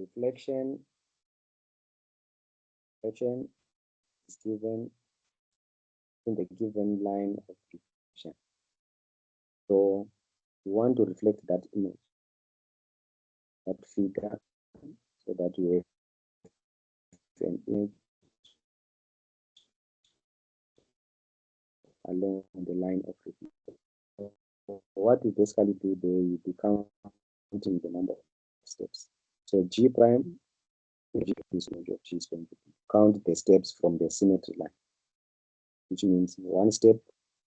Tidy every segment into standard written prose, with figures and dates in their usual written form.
reflection is given in the given line of reflection. So we want to reflect that image, that figure, so that we have an image along the line of reflection. So what we basically do there, you be counting the number of steps. So G prime, this image of G is going to count the steps from the symmetry line, which means one step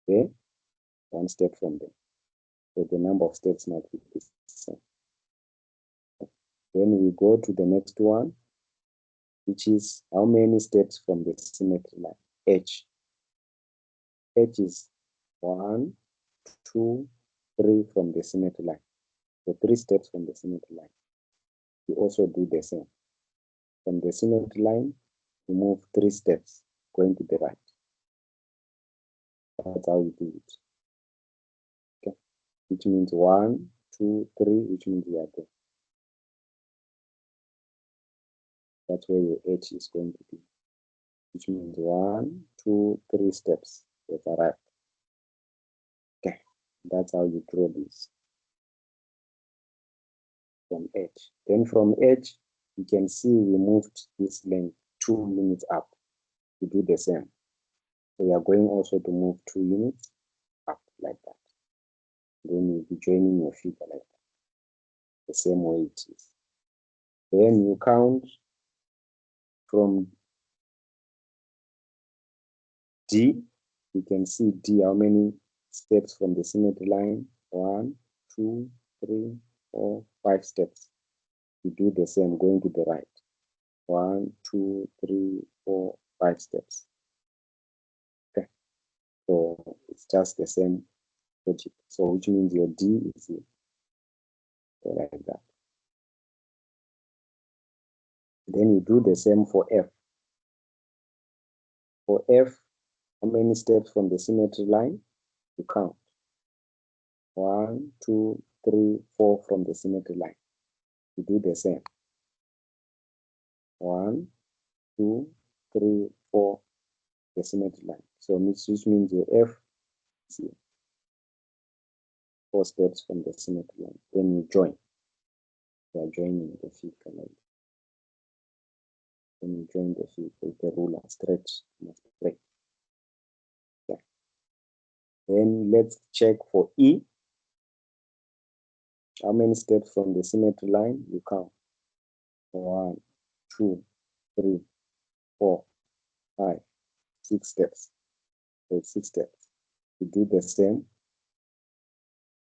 there, one step from there. So the number of steps might be the same. Then we go to the next one, which is how many steps from the symmetry line, H. H is 1, 2, 3 from the symmetry line. So 3 steps from the symmetry line. We also do the same. From the symmetry line, we move 3 steps going to the right. That's how we do it. Okay, which means 1, 2, 3, which means we are there. That's where your H is going to be, which means 1, 2, 3 steps. That's arrived. Okay, that's how you draw this from H. Then from H, you can see we moved this length 2 units up. We do the same. So we are going also to move 2 units up like that. Then you'll be joining your figure like that, the same way it is. Then you count from D. You can see D, how many steps from the symmetry line? 1, 2, 3, 4, 5 steps. You do the same going to the right. 1, 2, 3, 4, 5 steps. Okay. So it's just the same logic. So which means your D is here. So like that. Then you do the same for F. For F, how many steps from the symmetry line? You count. 1, 2, 3, 4 from the symmetry line. You do the same. 1, 2, 3, 4, the symmetry line. So which means your F is here. 4 steps from the symmetry line. Then you join. You are joining the figure like that. Then you join the figure with the ruler, stretch. Yeah. Then let's check for E. How many steps from the symmetry line? You count. 1, 2, 3, 4, 5, 6 steps. So 6 steps. You do the same.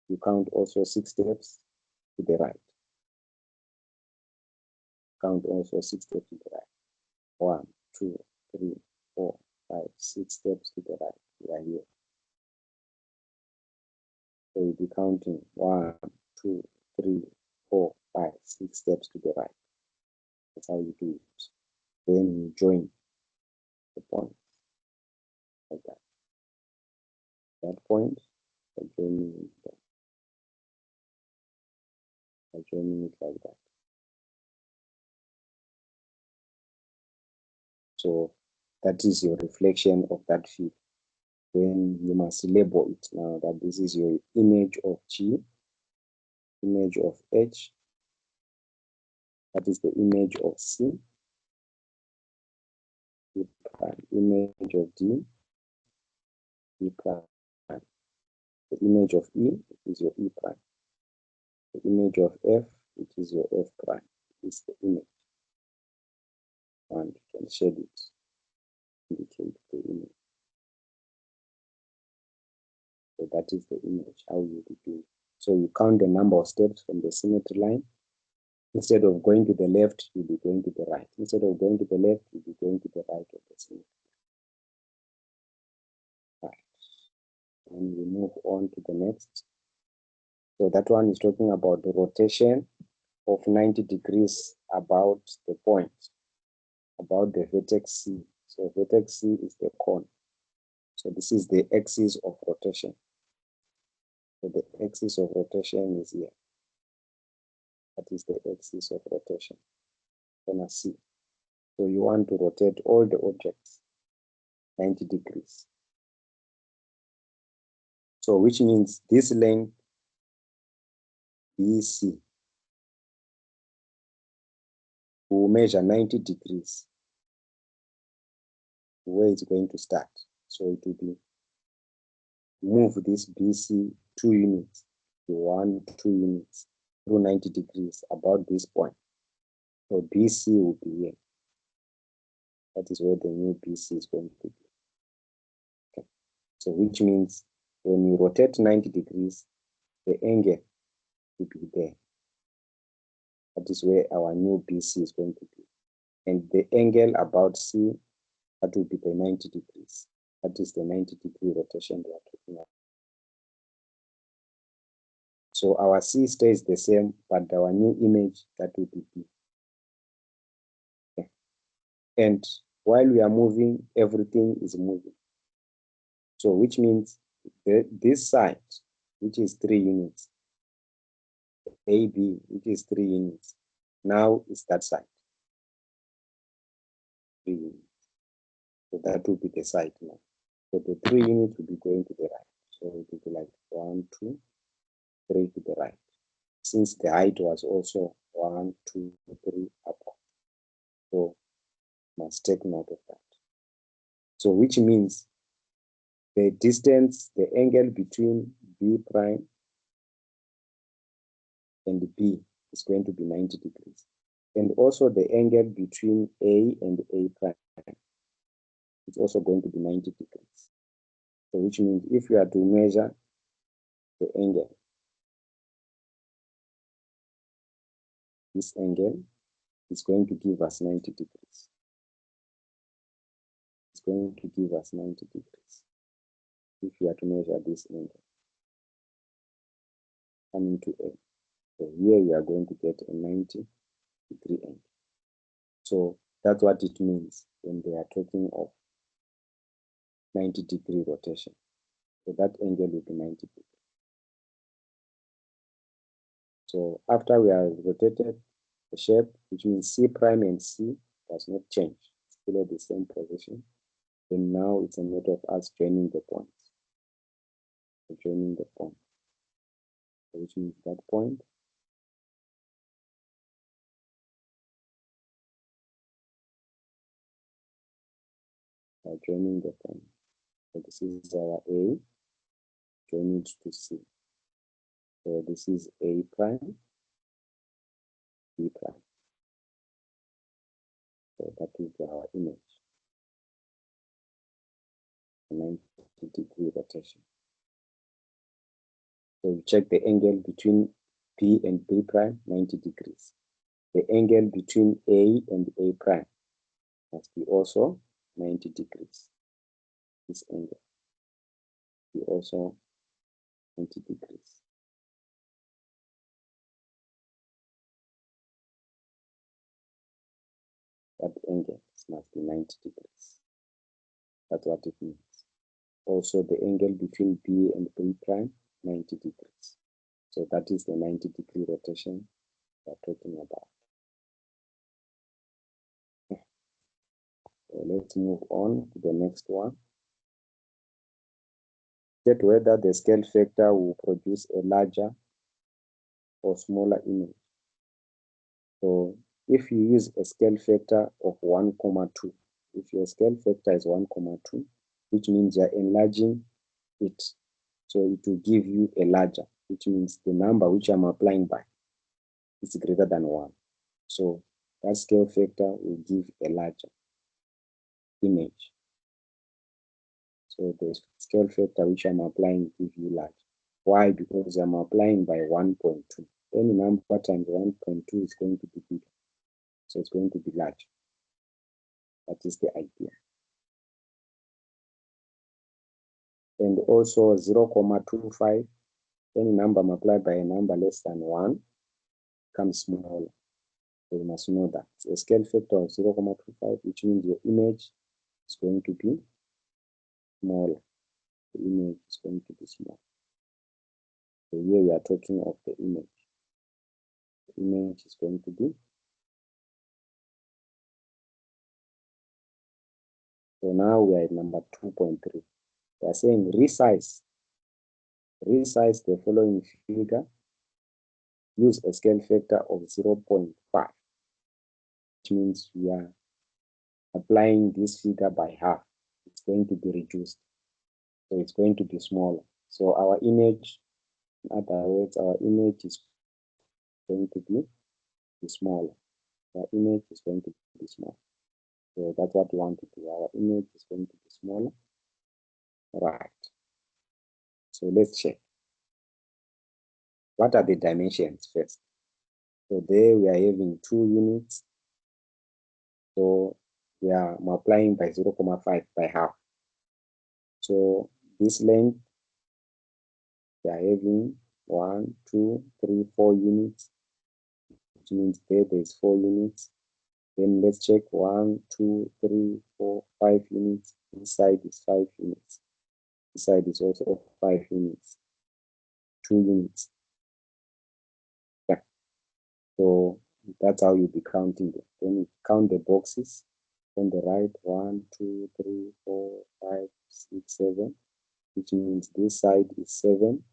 You count also 6 steps to the right. Count also 6 steps to the right. 1, 2, 3, 4, 5, 6 steps to the right. We are here. So you'll be counting 1, 2, 3, 4, 5, 6 steps to the right. That's how you do it. Then you join the point like that. That point, by joining it like that. So that is your reflection of that field. Then you must label it now that this is your image of G, image of H, that is the image of C, image of D, E prime. The image of E is your E prime. The image of F, which is your F prime, is the image. And you can shade it, indicate the image. So that is the image, how you do it. So you count the number of steps from the symmetry line. Instead of going to the left, you'll be going to the right. Instead of going to the left, you'll be going to the right of the symmetry. Right. And we move on to the next. So that one is talking about the rotation of 90 degrees about the point, about the vertex C. So vertex C is the cone. So this is the axis of rotation. So the axis of rotation is here. That is the axis of rotation. corner C. So you want to rotate all the objects 90 degrees. So which means this length BC will measure 90 degrees where it's going to start. So it will be move this BC 2 units, 1, 2 units through 90 degrees about this point. So BC will be here. That is where the new BC is going to be. Okay. So which means when you rotate 90 degrees, the angle will be there. That is where our new BC is going to be. And the angle about C, that will be the 90 degrees. That is the 90-degree rotation we are talking about. So our C stays the same, but our new image, that will be B. Okay. And while we are moving, everything is moving. So which means this side, which is 3 units, AB, which is 3 units, now is that side. 3 units. So that will be the side now. So the 3 units will be going to the right. So it will be like 1, 2, 3 to the right. Since the height was also 1, 2, 3 upward. So must take note of that. So which means the distance, the angle between B prime and B is going to be 90 degrees. And also the angle between A and A prime is also going to be 90 degrees. So which means if you are to measure the angle, this angle is going to give us 90 degrees. It's going to give us 90 degrees if you are to measure this angle coming to A. So here you are going to get a 90-degree angle. So that's what it means when they are talking of 90-degree rotation. So that angle will be 90 degrees. So after we have rotated the shape, which means C prime and C does not change, it's still at the same position. Then now it's a matter of us joining the points. So joining the point, which means that point by joining the point. So this is our A, join it to C. So this is A prime, B prime. So that is our image. 90-degree rotation. So you check the angle between B and B prime, 90 degrees. The angle between A and A prime must be also 90 degrees. This angle be also 90 degrees. That angle must be 90 degrees. That's what it means. Also the angle between B and B prime, 90 degrees. So that is the 90-degree rotation we're talking about. So let's move on to the next one. Check whether the scale factor will produce a larger or smaller image. So if you use a scale factor of 1,2, if your scale factor is 1,2, which means you're enlarging it, so it will give you a larger, which means the number which I'm applying by is greater than 1. So that scale factor will give a larger image. So the scale factor which I'm applying will give you large. Why? Because I'm applying by 1.2. Any number times 1.2 is going to be bigger. So it's going to be large. That is the idea. And also 0.25, any number multiplied by a number less than 1 becomes smaller. So you must know that. So a scale factor of 0.25, which means your image is going to be smaller. The image is going to be small. So here we are talking of the image. The image is going to be So now we are at number 2.3. They are saying resize the following figure. Use a scale factor of 0.5, which means we are applying this figure by half. It's going to be reduced. So it's going to be smaller. So our image, in other words, our image is going to be smaller. Our image is going to be small. So that's what we want to do. Our image is going to be smaller. Right. So let's check. What are the dimensions first? So there we are having 2 units. So we are multiplying by 0.5 by half. So this length, we are having 1, 2, 3, 4 units, which means there's 4 units. Then let's check 1, 2, 3, 4, 5 units. This side is 5 units. This side is also 5 units, 2 units. Yeah. So that's how you'll be counting them. Then you count the boxes on the right, 1, 2, 3, 4, 5, 6, 7, which means this side is 7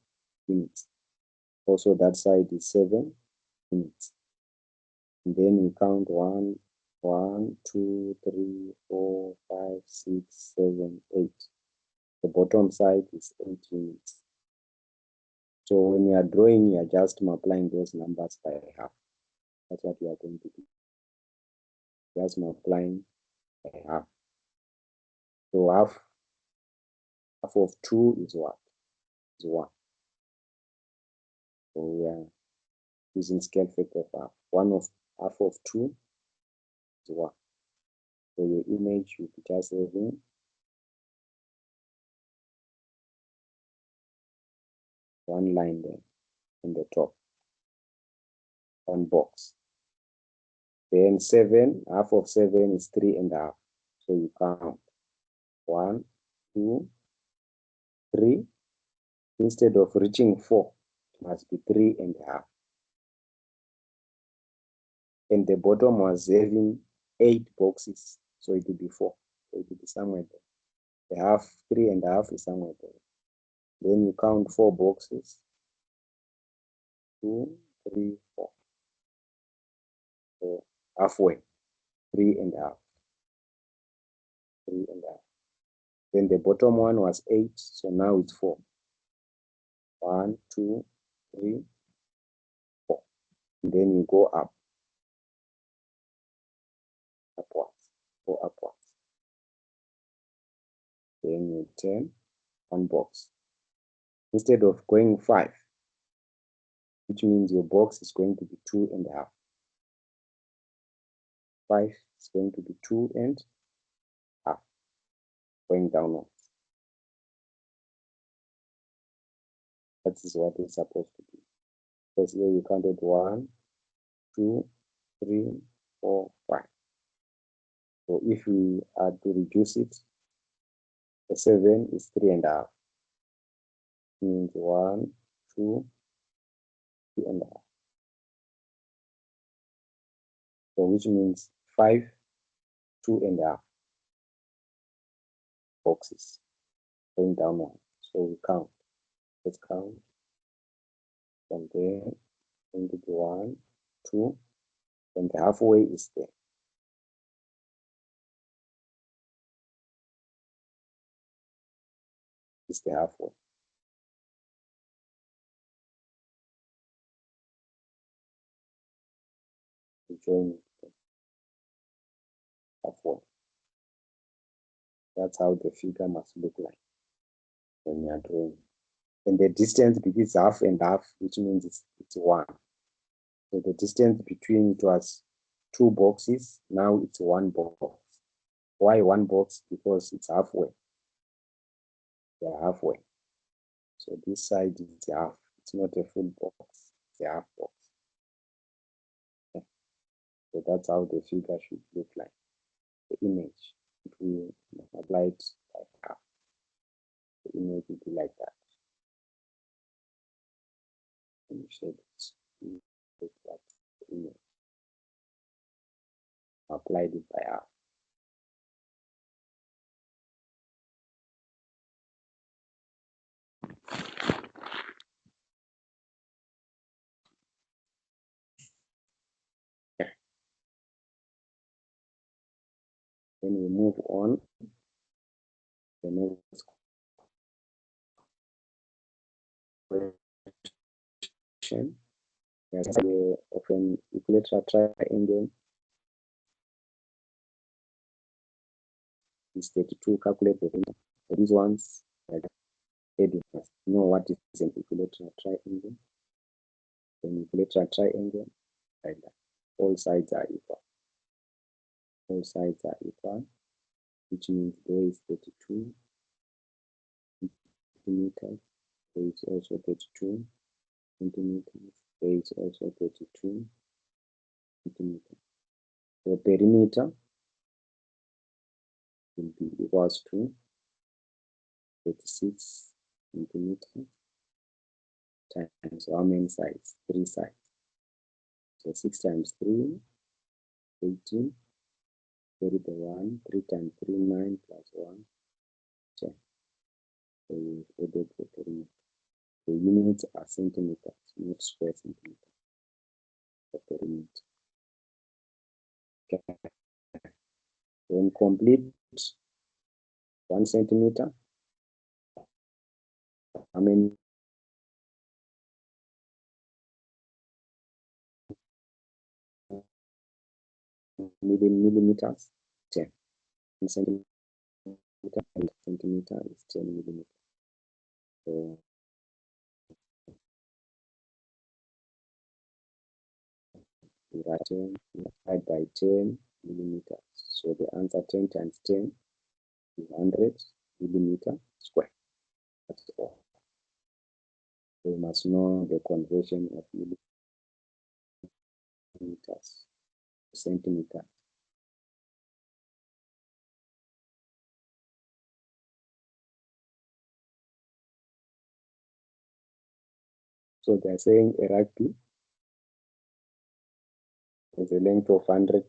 units. Also that side is 7 units. And then we count 1, 2, 3, 4, 5, 6, 7, 8. The bottom side is 8 units. So when you are drawing, you are just multiplying those numbers by half. That's what you are going to do. Just multiplying by half. So half of 2 is what? Is 1. So we are using scale factor of half. Half of 2 is 1. So your image will be just having one line there on the top, one box. Then 7, half of 7 is 3.5. So you count 1, 2, 3. Instead of reaching 4, it must be 3.5. And the bottom was having 8 boxes, so it will be 4. So it will be somewhere there. The half, 3.5 is somewhere there. Then you count 4 boxes. 2, 3, 4. So halfway, 3.5. 3.5. Then the bottom one was 8, so now it's 4. 1, 2, 3, 4. And then you go up, upwards, go upwards. Then you turn one box. Instead of going 5, which means your box is going to be 2.5. 5 is going to be 2.5, going downwards. That is what it's supposed to be. Because here you counted 1, 2, 3, 4, 5. So if we are to reduce it, the 7 is 3.5. Means 1, 2, 3.5. So which means 5, 2.5 boxes going downward. So we count. Let's count from there. Going to be 1, 2, and the halfway is there. It's the halfway. We join halfway. That's how the figure must look like when you are drawing. And the distance between half and half, which means it's 1. So the distance between it was 2 boxes, now it's 1 box. Why 1 box? Because it's halfway. They're halfway. So this side is half. It's not a full box. It's a half box. Okay. So that's how the figure should look like. The image, if we multiply it by half, the image will be like that. And you should look like the image. Applied it by half. Then we move on. The next question of an equilateral triangle is 32. Calculate the area. For these ones, heading must know what is an equilateral triangle. An equilateral triangle, like that. All sides are equal. All sides are equal, which means there is 32 centimeters. There is also 32 centimeters. There is also 32 centimeters. The perimeter will be equals to 36 centimeters times how many sides? 3 sides. So 6 times 3, 18. Carry the 1, 3 times 3, 9 plus 1, 10. So we added the perimeter. The units are centimeters, not square centimeters. The perimeter. Okay. When complete 1 centimeter, how many millimeters? 10. 1 centimeter is 10 millimeters. So we write 10 divided by 10 millimeters. So the answer 10 times 10 is 100 millimeter square. That's all. We must know the conversion of millimeters to centimeters. So they're saying a rugby has a length of 100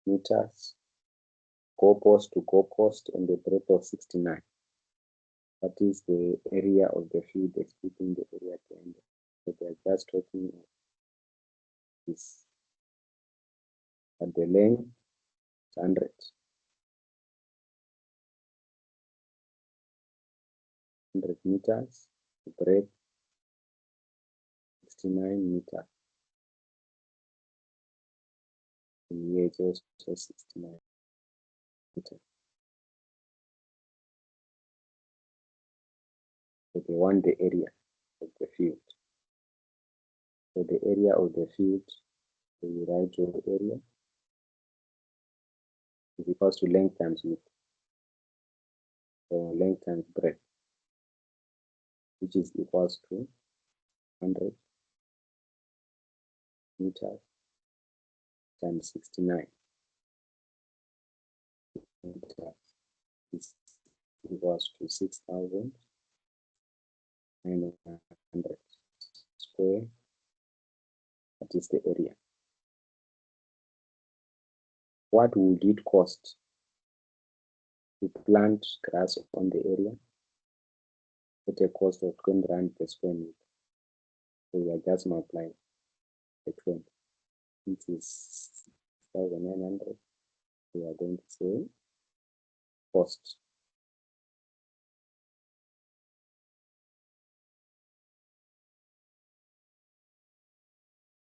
meters, goalpost to goalpost, and a breadth of 69. That is the area of the field, exceeding the area at the end. So they're just talking of this. At the length, 100. 100 meters, the breadth, 69 meters. And here it's also 69 meters. So they want the area of the field. So the area of the field, so you write your area is equals to length times width. So length times breadth, which is equals to 100 meters times 69 meters is equals to 6,900 square. That is the area. What would it cost to plant grass on the area at a cost of 20 rand per square meter? So we are just multiplying by 20, which is 6,900. We are going to say cost.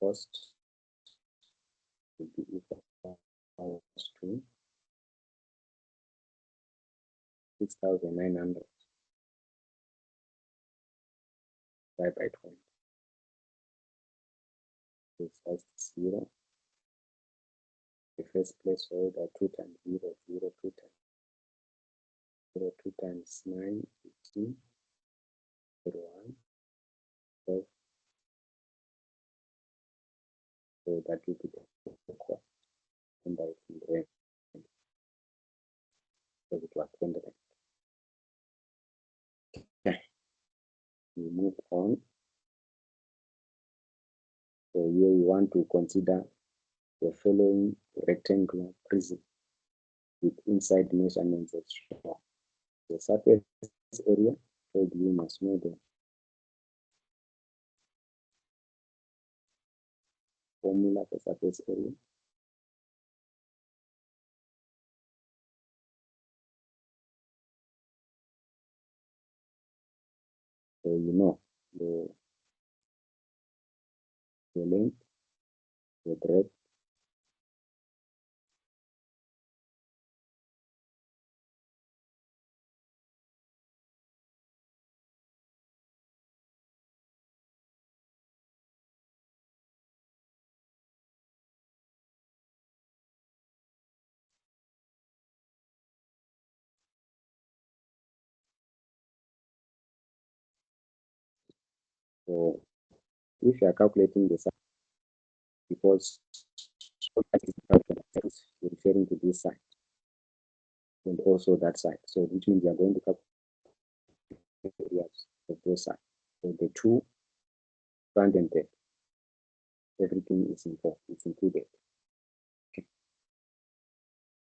Cost will be equal to 6,900 divided by 20. This has 0. The first place holder 2 times 0, 0, 2 times 0, 2 times 9, 15, 0, 1, 12. So that will be the cost. And by rent. So it was 20 rand. Okay. We move on. So here we want to consider the following rectangular prism with inside measurements as shown. The surface area told you must know the formula for surface area. So you know the length, the breadth, so if you are calculating the side, because is referring to this side and also that side, so which means you are going to calculate the areas of both sides. So the two front and back, everything is involved, it's included. Okay.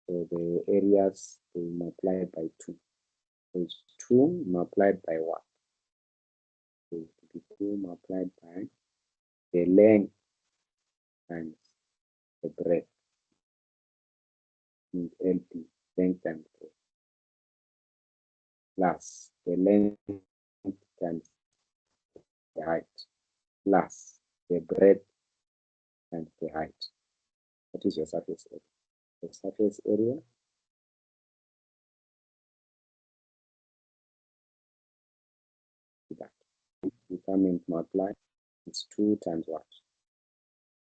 So the areas they multiplied by 2. So it's 2 multiplied by what? So it will be 2 multiplied by the length times the breadth, means LP, length times breadth, plus the length times the height, plus the breadth times the height. What is your surface area? The surface area is that. You come and multiply, it's 2 times what?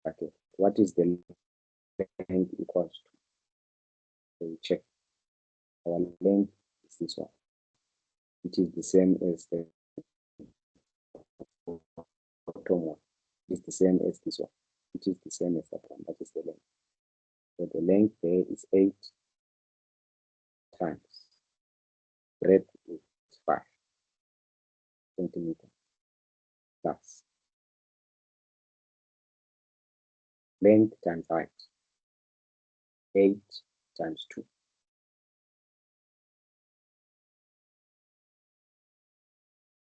Okay, what is the length equals to? So we check. Our length is this one. It is the same as the bottom one. It's the same as this one. It is the same as that one. That is the length. So the length there is 8 times breadth is 5 centimeters plus length times height, 8 times 2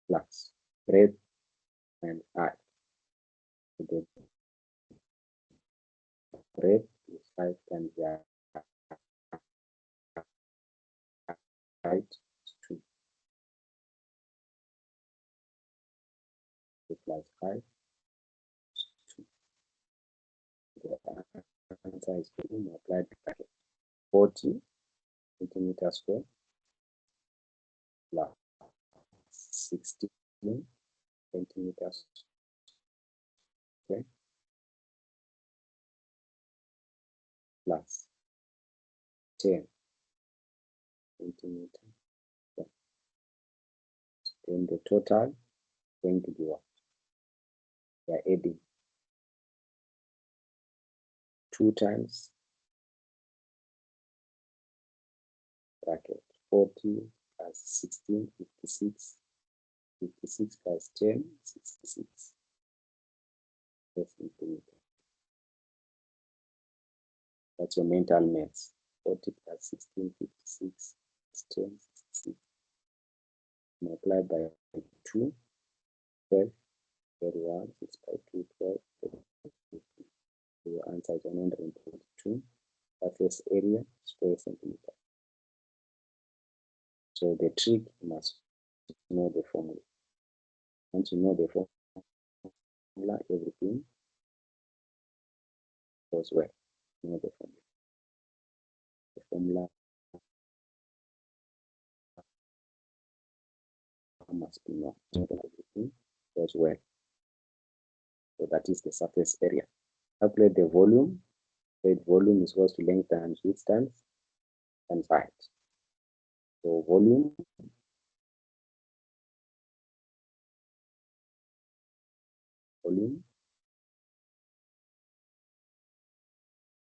plus breadth and height. So the breadth is 5 times the height is 2. So plus 5 is 2. The answer is 2 multiplied by 40 centimeters square plus 16 centimeters square plus 10 centimeters square. Then the total is going to be what? We are adding 2 times bracket 40 plus 16, 56, 56 plus 10, 66 centimeters. That's your mental maths. 40 plus 16, 56, 10, 66. Multiplied by 2, 12, 31, 6 by 2, 12, 50. So your answer is 122 surface area square centimeter. So the trick, you must know the formula. Once you know the formula, everything goes well. You know the formula. The formula must be known. So that everything goes well. So that is the surface area. Calculate the volume. The volume is equal to length times width times height. So volume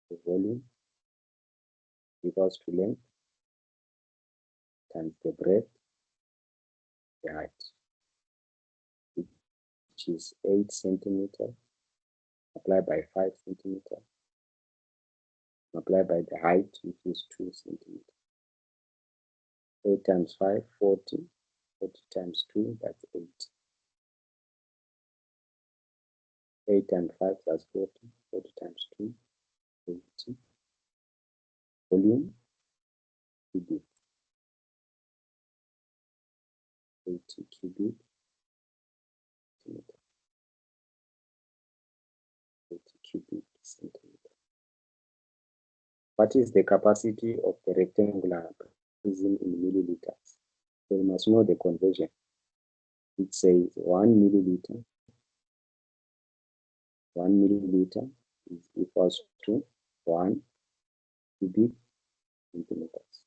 the volume equals to length times the breadth, the height, which is 8 centimeters, multiplied by 5 centimeters, multiplied by the height, which is 2 centimeters. 8 times 5, 40, 40 times 2, that's 8. 8 and 5, that's 40. 40 times 2, 80. Volume, cubic. 80 cubic centimeter. 80 cubic centimeter. What is the capacity of the rectangular prism in milliliters? So you must know the conversion. It says 1 milliliter. 1 milliliter is equals to 1 cubic centimeters.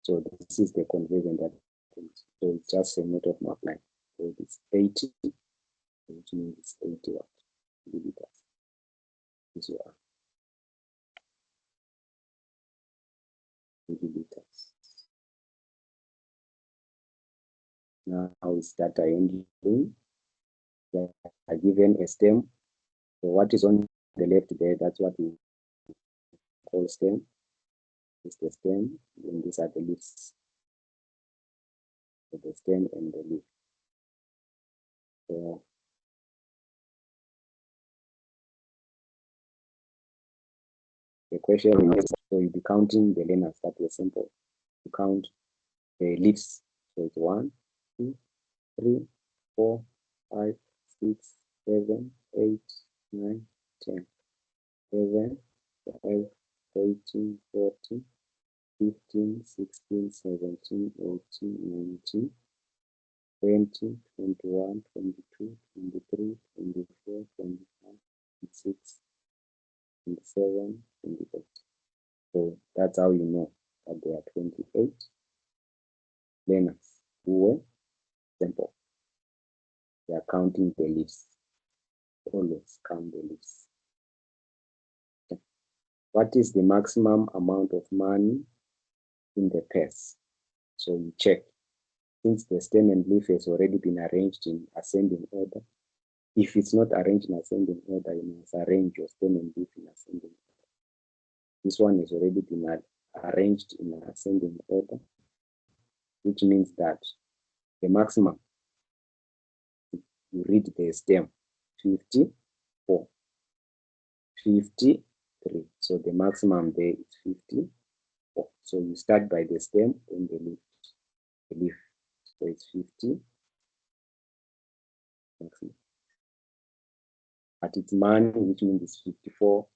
So this is the conversion that is. So it's just a matter of multiplying. So it's 80, which means it's 80 what? Milliliters. This is milliliters. Now is data handling. I given a stem. So what is on the left there, that's what we call stem. It's the stem, and these are the leaves. So the stem and the leaf. So the question is, so you'll be counting the learners. That was simple. You count the leaves. So it's 1, 2, 3, 4, 5, 6, 7, 8, 9, 10, 11, 12, 13, 14, 15, 16, 17, 18, 19, 20, 21, 22, 23, 24, 25, 26, 27, 28. So that's how you know that there are 28 learners who were simple. They are counting the leaves. Always count the leaves. Okay. What is the maximum amount of money in the purse? So you check. Since the stem and leaf has already been arranged in ascending order, if it's not arranged in ascending order, you must arrange your stem and leaf in ascending order. This one has already been arranged in ascending order, which means that the maximum, you read the stem, 54, 53. So the maximum there is 54. So you start by the stem and the leaf. So it's 50 maximum. But it's money, which means it's 54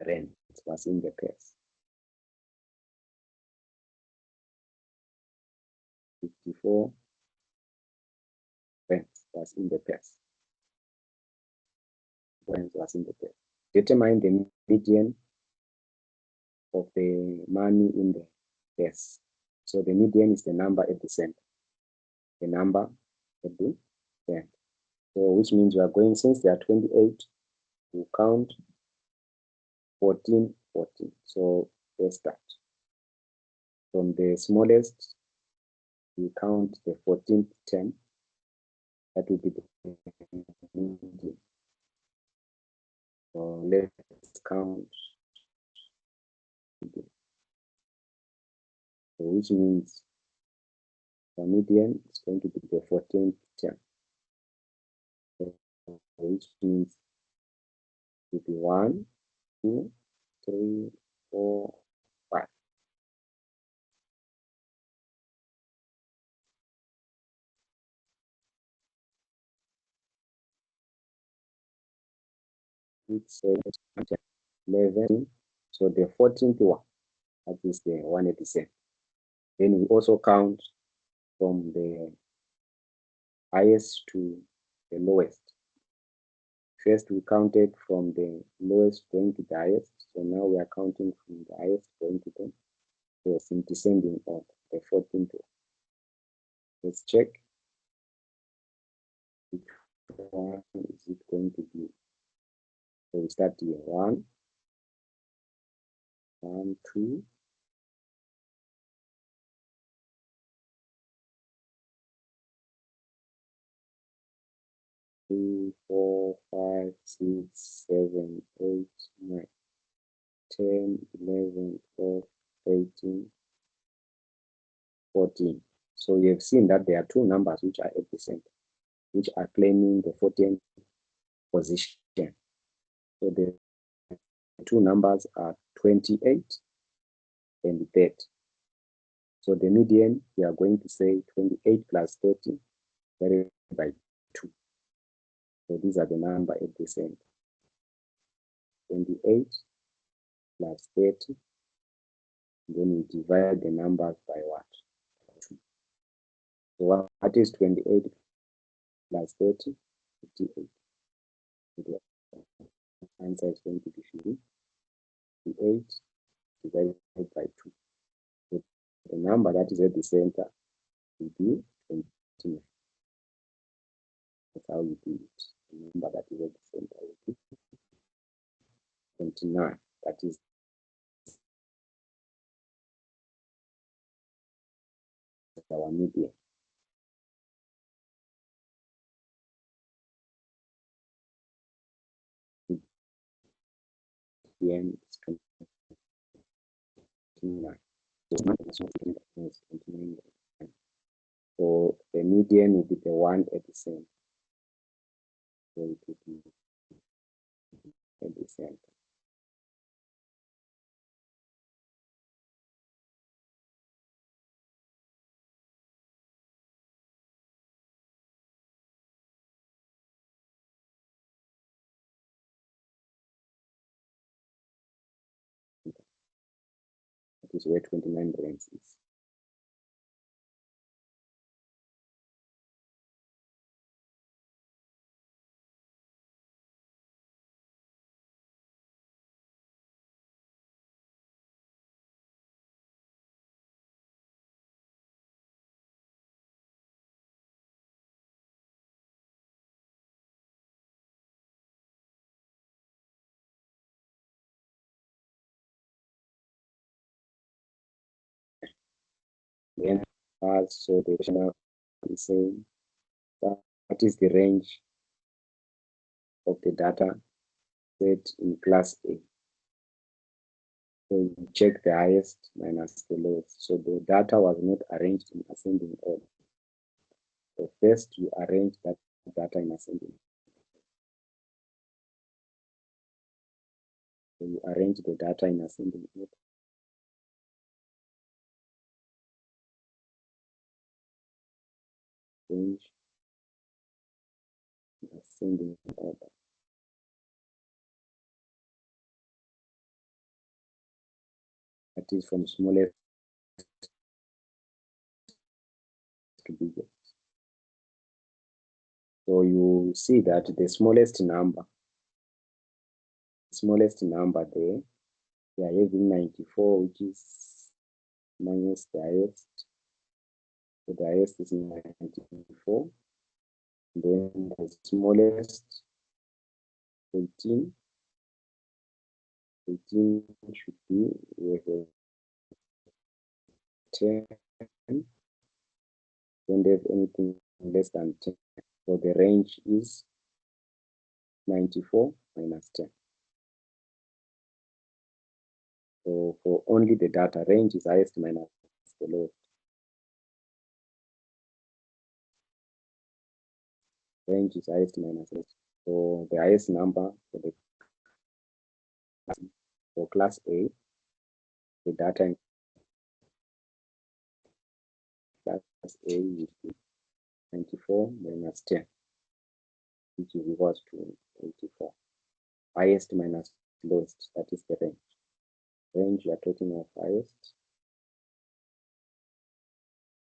rent was in the purse. 54 rent was in the purse. Rent was in the purse. Determine the median of the money in the purse. So the median is the number at the center. The number at the center. So which means we are going, since there are 28, we count 14, 14. So let's start. From the smallest, we count the 14th term. That will be the median. So let's count. So which means the median is going to be the 14th term. So which means it will be 1, 2, 3, 4, 5. It's 11. So the 14th one, that is the 187. Then we also count from the highest to the lowest. First, we counted from the lowest going to the highest. So now we are counting from the highest going to the lowest in descending order, the 14th one. Let's check which one is it going to be. So we start here. 1, 2, 3, 4, 5, 6, 7, 8, 9, 10, 11, 12, 13, 14. So you have seen that there are two numbers which are at the center, which are claiming the 14th position. So the two numbers are 28 and 30. So the median, we are going to say 28 plus 30 divided by 2. So these are the number at the center. 28 plus 30. Then we divide the numbers by what? 2. So what is 28 plus 30? 58. The answer is going to be 58 divided by 2. So the number that is at the center will be 29. That's how you do it. The number that is at the center will be 29. That is our median. Median is 29. So the median will be the one at the center. So it will be at the center. That is where 29 ranks is. Then so the question is saying what is the range of the data set in class A? So you check the highest minus the lowest. So the data was not arranged in ascending order. So first you arrange that data in ascending. So you arrange the data in ascending order. Range in ascending order. That is from smallest to biggest. So you see that the smallest number there, we are having 94, which is minus the highest. So the highest is 94. Then the smallest 18. 18 should be with a 10. Don't have anything less than 10. So the range is 94 minus 10. So for only the data, range is highest minus the lowest. Range is highest minus lowest. So the highest number for class A, the data in class A is 94 minus 10, which is equals to 84. Highest minus lowest, that is the range. Range, we are talking of highest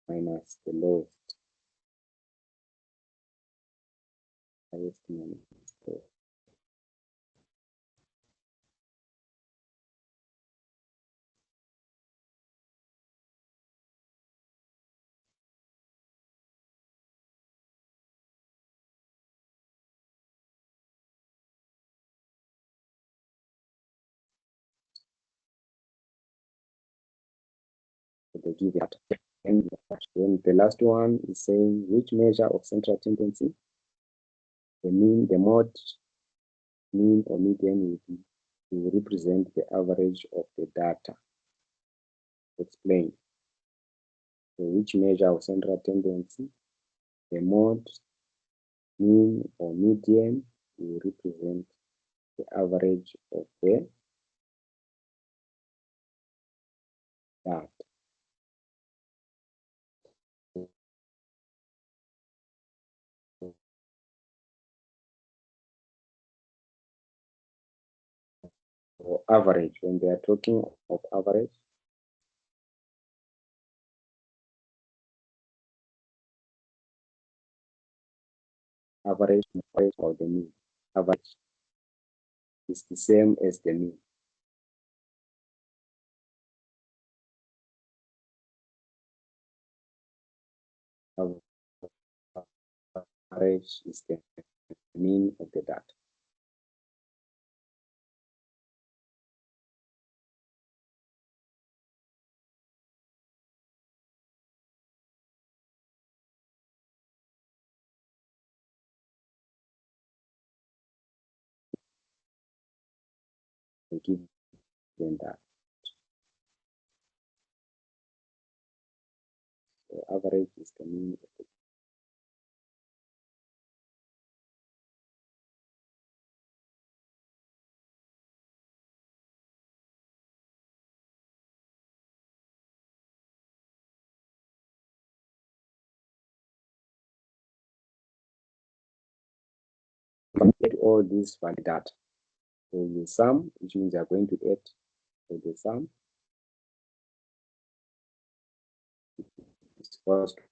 minus the lowest. Highest minus the lowest. So they give that. And then the last one is saying which measure of central tendency, the mean, the mode, mean or median will represent the average of the data. Explain. So which measure of central tendency? The mode, mean, or median will represent the average of the data. Or average, when they are talking of average, average or the mean. Average is the same as the mean. Average is the mean of the data. We give them that. So average is the mean of the get all these valid data. So you sum, which means you are going to add. So the sum is equals to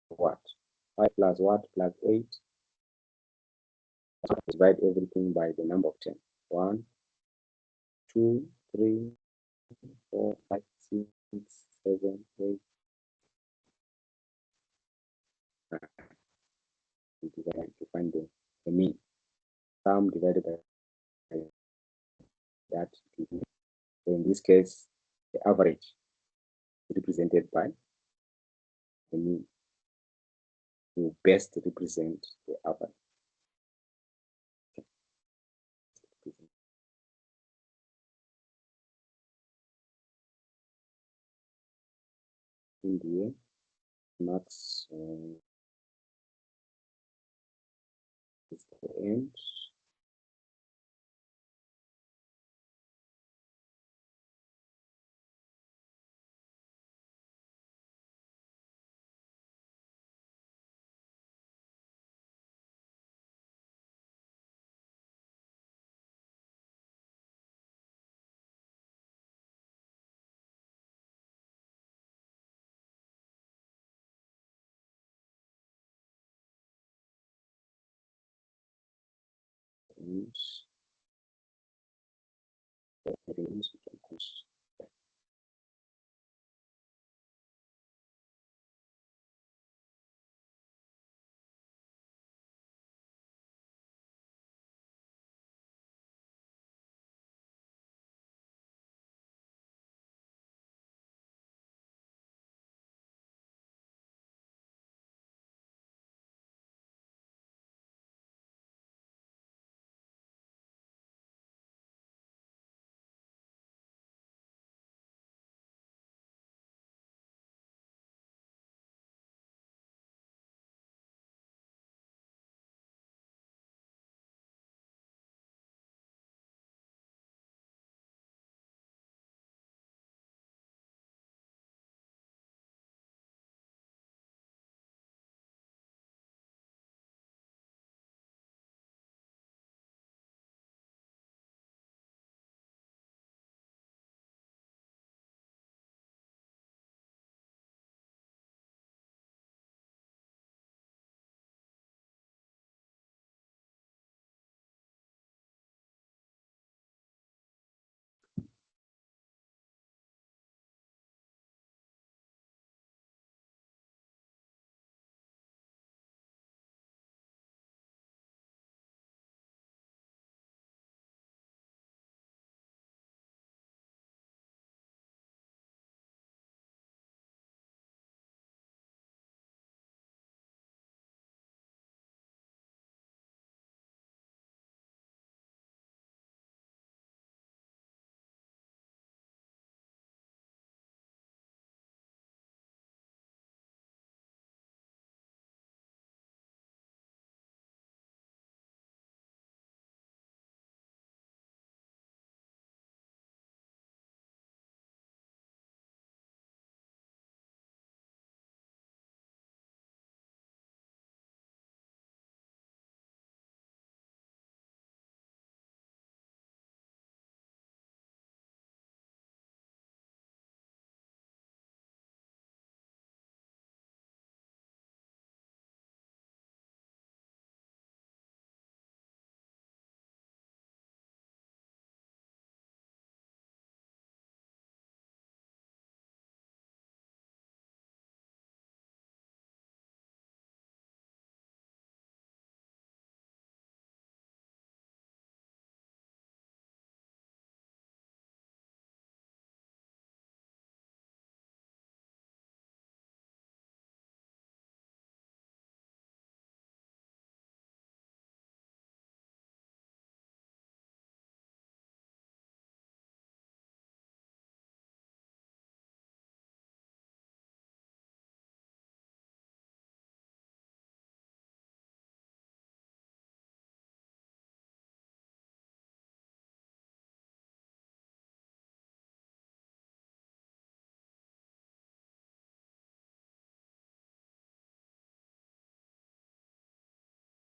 what? 5 plus what? Plus 8. Divide everything by the number of 10. 1, 2, 3, 4, 5, 6, 7, 8. Divide to find the mean. Sum divided by that. So in this case, the average is represented by the mean. To best represent the average. In the max is the end. Range, the range we can push